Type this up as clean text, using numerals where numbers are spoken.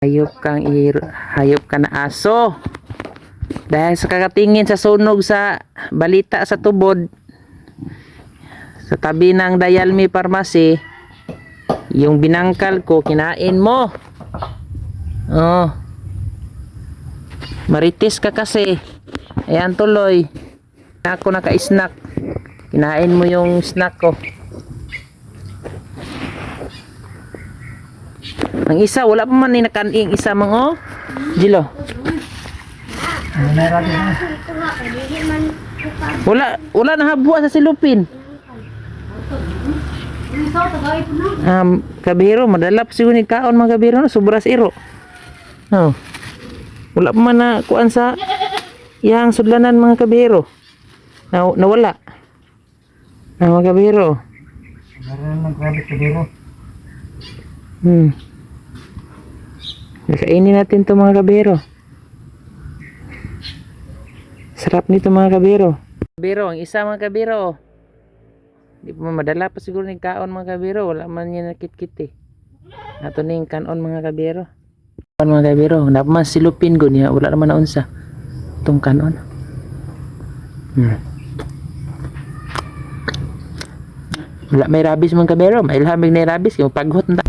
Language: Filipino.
Hayop ka na aso. Dahil sa kakatingin sa sunog sa balita sa tubod sa tabi ng Dayalmi Pharmacy, yung binangkal ko kinain mo. Oh. Marites ka kasi. Ayan tuloy. Ako naka-snack. Kinain mo yung snack ko. Ang isa, wala pa man nakaning isa mang oh. Jilo. Wala na habwa sa silupin. Kabiro, madalap siguro ni kaon mga kabiro, no? Sobras iro. No. Wala pa man na kuan sa yang sudlanan mga kabiro. Nawala. Mga kabiro. Kainin natin to mga kabiro. Sarap nito mga kabiro. Kabiro, ang isa mga kabiro. Di pa madala pa siguro ni kaon mga kabiro. Wala man niya nakit-kit eh. Ato ning kanon mga kabiro. Mga kabiro, napaman silupin ko niya. Wala naman na unsa. Itong kanon. Wala may rabis mga kabiro. May ilhamig na rabis. Yung paghot na.